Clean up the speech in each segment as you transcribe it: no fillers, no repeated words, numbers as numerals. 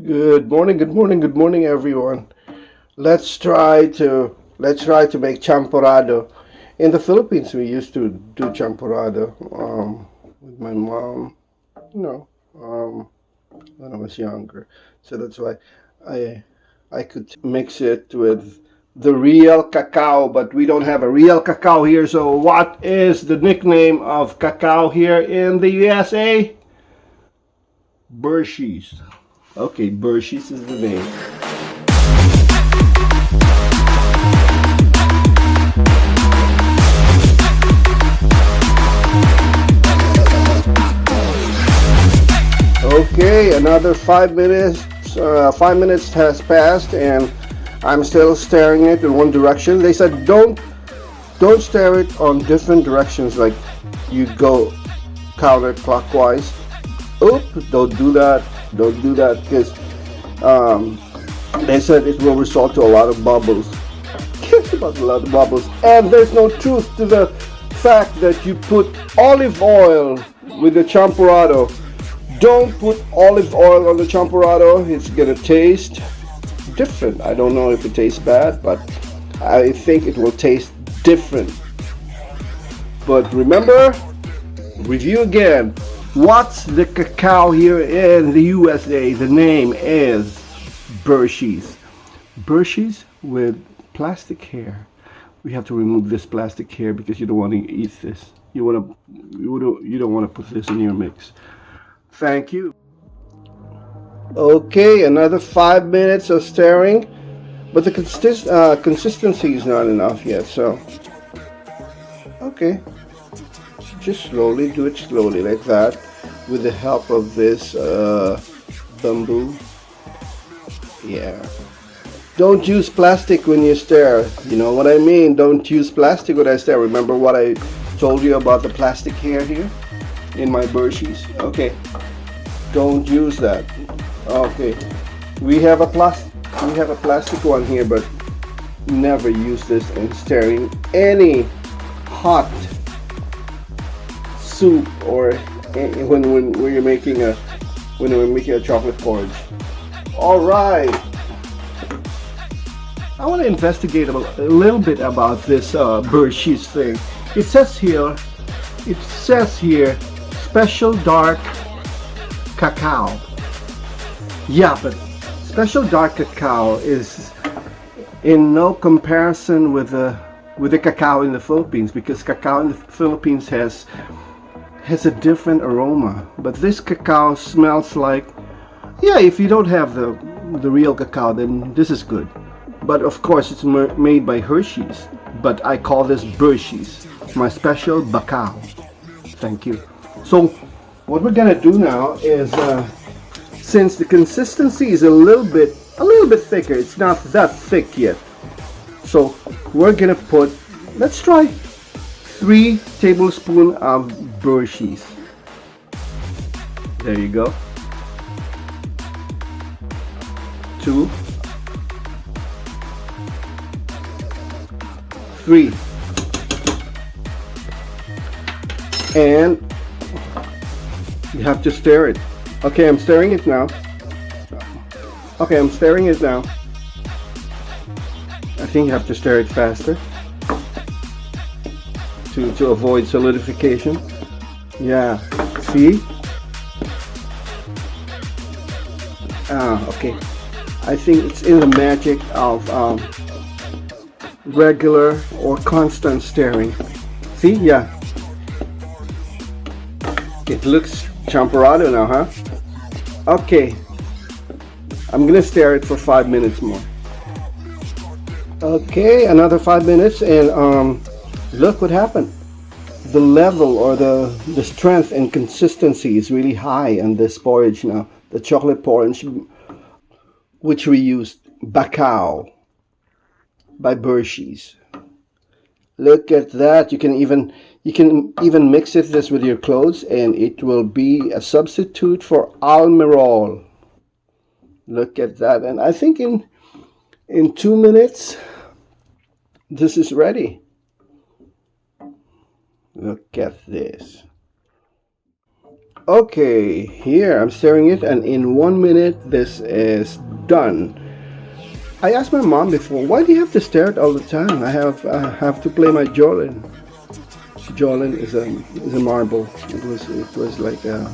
Good morning, good morning, good morning, everyone. Let's try to make champorado. In the Philippines, we used to do champorado with my mom, you know, um, when I was younger. So that's why I I could mix it with the real cacao, but we don't have a real cacao here. So what is the nickname of cacao here in the USA? Bershis. Okay, Bershis is the name. Okay, another 5 minutes. 5 minutes has passed, and I'm still staring it in one direction. They said don't stare it on different directions, like you go counterclockwise. Oop! Don't do that. Don't do that because um, they said it will result to a lot of bubbles. About a lot of bubbles, and there's no truth to the fact that you put olive oil with the champorado. Don't put olive oil on the champorado. It's gonna taste different. I don't know if it tastes bad, but I think it will taste different. But remember, review again. What's the cacao here in the USA? The name is Bershis. Bershis with plastic hair. We have to remove this plastic hair because you don't want to eat this. You don't want to put this in your mix. Thank you. Okay, another 5 minutes of stirring, but the consistency is not enough yet. So, okay, just slowly do it slowly like that, with the help of this bamboo. Yeah. Don't use plastic when you stir. You know what I mean? Don't use plastic when I stir. Remember what I told you about the plastic hair here in my Bershis? Okay. Don't use that. Okay. We have a plastic one here, but never use this in stirring any hot soup or when you're making a when we're making a chocolate porridge. All right. I want to investigate a little bit about this Bershis thing. It says here, it says here, special dark cacao. Yeah, but special dark cacao is in no comparison with the cacao in the Philippines, because cacao in the Philippines has a different aroma. But this cacao smells like, yeah, if you don't have the real cacao, then this is good. But of course, it's made by Hershey's. But I call this Bershey's, my special Bacao. Thank you. So, what we're gonna do now is, since the consistency is a little bit thicker, it's not that thick yet. So, we're gonna put, let's try 3 tablespoons of Bershey's. There you go. 2, 3, and you have to stir it. Okay, I'm stirring it now. Okay, I'm stirring it now. I think you have to stir it faster to avoid solidification. Yeah, see? Okay. I think it's in the magic of regular or constant stirring. See? Yeah. It looks champorado now, huh? Okay. I'm gonna stir it for 5 minutes more. Okay, another 5 minutes, and look what happened. The level or the strength and consistency is really high in this porridge now. The chocolate porridge, which we used Bacao by Bershey's. Look at that. You can even mix it this with your clothes, and it will be a substitute for almirol. Look at that. And I think in 2 minutes this is ready. Look at this. Okay, here I'm stirring it, and in 1 minute this is done. I asked my mom before, why do you have to stir it all the time? I have to play my violin. Violin is a marble. It was like a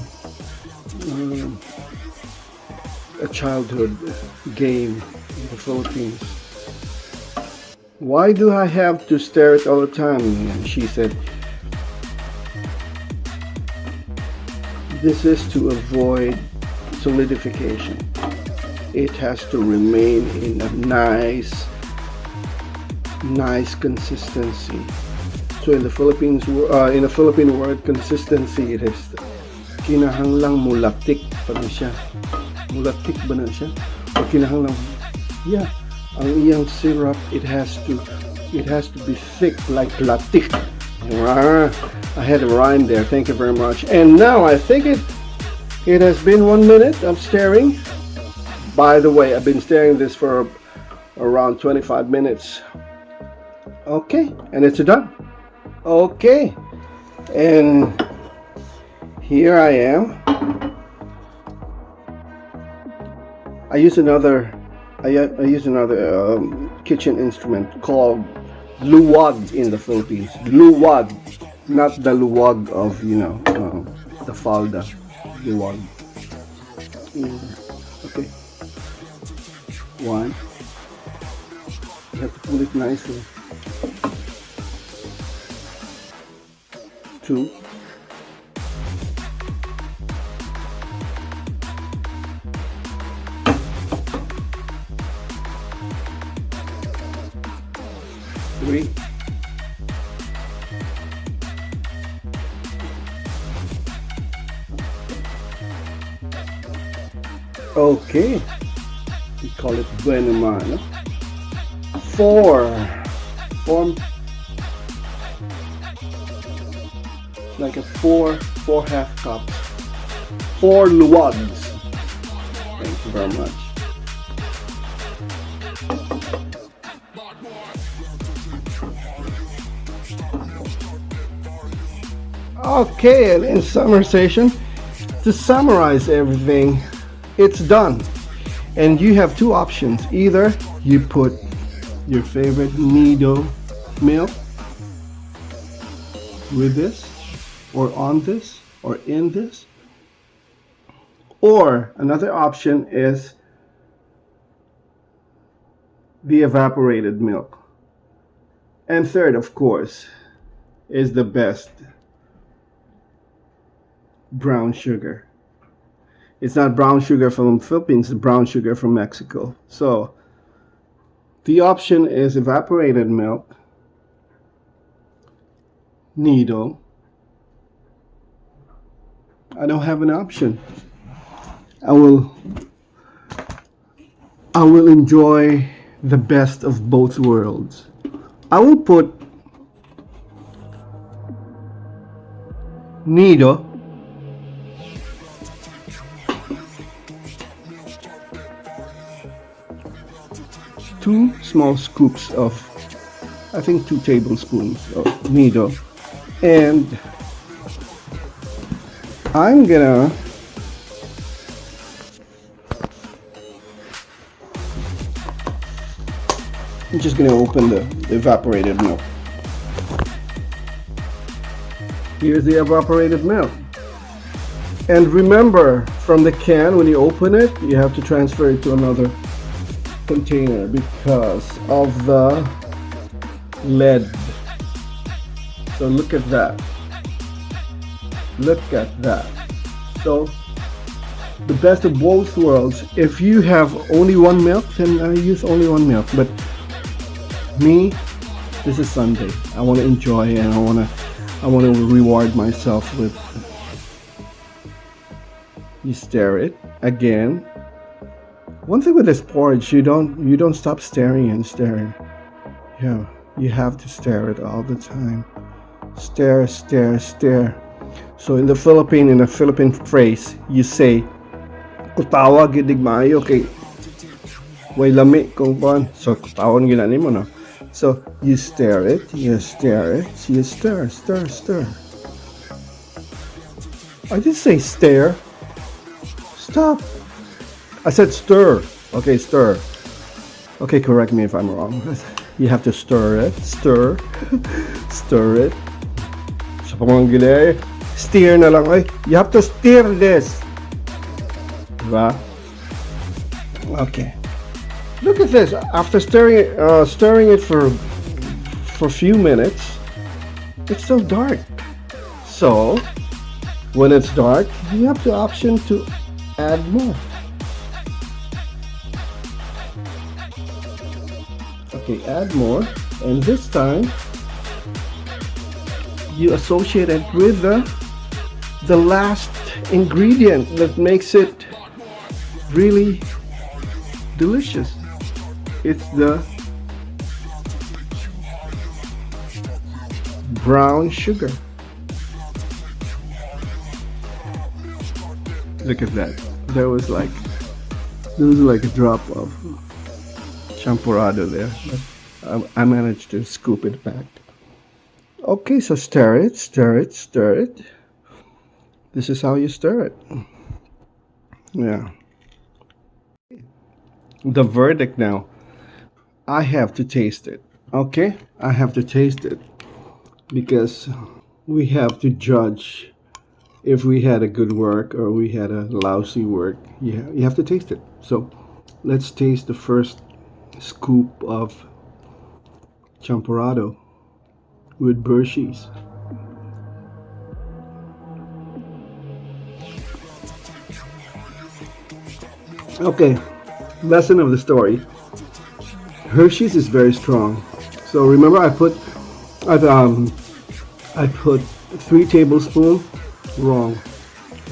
childhood game in the Philippines. Why do I have to stir it all the time? And she said, this is to avoid solidification. It has to remain in a nice consistency. So in the Philippines, in the Philippine word consistency, it is kinahanglang mulatik pa na siya. Mulatik ba na siya? O kinahanglang, yeah, ang iyang syrup, it has to be thick like latik. I had a rhyme there. Thank you very much. And now I think it has been 1 minute of stirring. By the way, I've been stirring this for around 25 minutes. Okay, and it's done. Okay, and here I am. I use another kitchen instrument called luwag in the Philippines. Luwag, not the luwag of the falda. Luwag. Okay. One. You have to pull it nicely. Two. Three. Okay. We call it bueno mano. Four. Like a four half cups. 4 luwags. Thank you very much. Okay, and in summarization, to summarize everything, it's done. And you have two options. Either you put your favorite nido milk with this, or on this, or in this. Or another option is the evaporated milk. And third, of course, is the best, brown sugar. It's not brown sugar from the Philippines, it's brown sugar from Mexico. So the option is evaporated milk, nido. I don't have an option. I will enjoy the best of both worlds. I will put nido, two small scoops of, I think 2 tablespoons of nido, and I'm just gonna open the evaporated milk. Here's the evaporated milk. And remember, from the can, when you open it, you have to transfer it to another container because of the lead. So look at that. Look at that. So the best of both worlds. If you have only one milk, then I use only one milk. But me, this is Sunday. I want to enjoy, and I want to reward myself with. You stir it again. One thing with this porridge, you don't stop stirring and stirring. Yeah, you have to stir it all the time. Stir, stir, stir. So in the Philippine phrase, you say, "Kutawa gidig maayo kay way lami kung kuan." So kutawan ginani mo no. So you stir it, you stir it, you stir, stir, stir. I didn't say stare. Stop. I said stir. Okay, stir. Okay, correct me if I'm wrong. You have to stir it. Stir. Stir it. Sa pamangili, steer na lang. Ay, you have to steer this. Diba? Okay. Look at this. After stirring it for a few minutes, it's still dark. So, when it's dark, you have the option to add more. Okay, add more, and this time you associate it with the last ingredient that makes it really delicious. It's the brown sugar. Look at that. There was like a drop of TSAMPORADO there, but I managed to scoop it back. Okay, so stir it, stir it, stir it. This is how you stir it. Yeah. The verdict now. I have to taste it. Okay? I have to taste it because we have to judge if we had a good work or we had a lousy work. You have to taste it. So let's taste the first scoop of TSAMPORADO with Hershey's. Okay, lesson of the story. Hershey's is very strong. So remember, I put 3 tablespoons. Wrong.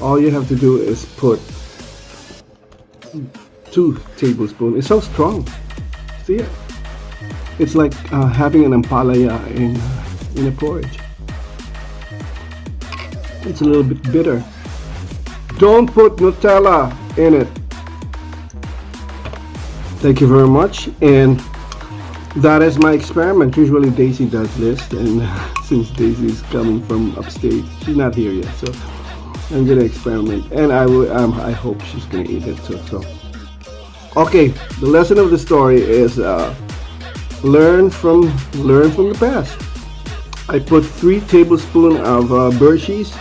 All you have to do is put 2 tablespoons. It's so strong. See it? It's like having an ampalaya in a porridge. It's a little bit bitter. Don't put Nutella in it. Thank you very much. And that is my experiment. Usually Daisy does this, and since Daisy is coming from upstate, she's not here yet, so I'm gonna experiment, and I hope she's gonna eat it too. So, okay, the lesson of the story is learn from the past. I put 3 tablespoons of Hershey's.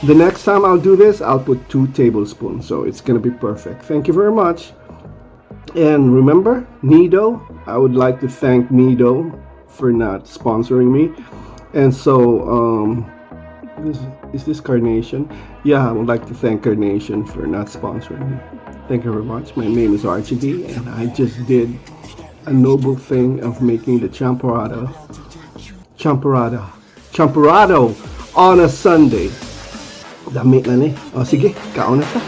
The next time I'll do this, I'll put 2 tablespoons, so it's gonna be perfect. Thank you very much. And remember, Nido, I would like to thank Nido for not sponsoring me. And so, is this Carnation? Yeah, I would like to thank Carnation for not sponsoring me. Thank you very much. My name is RGD, and I just did a noble thing of making the TSAMPORADO on a Sunday. Dami na ni. O sige, kaon na ta.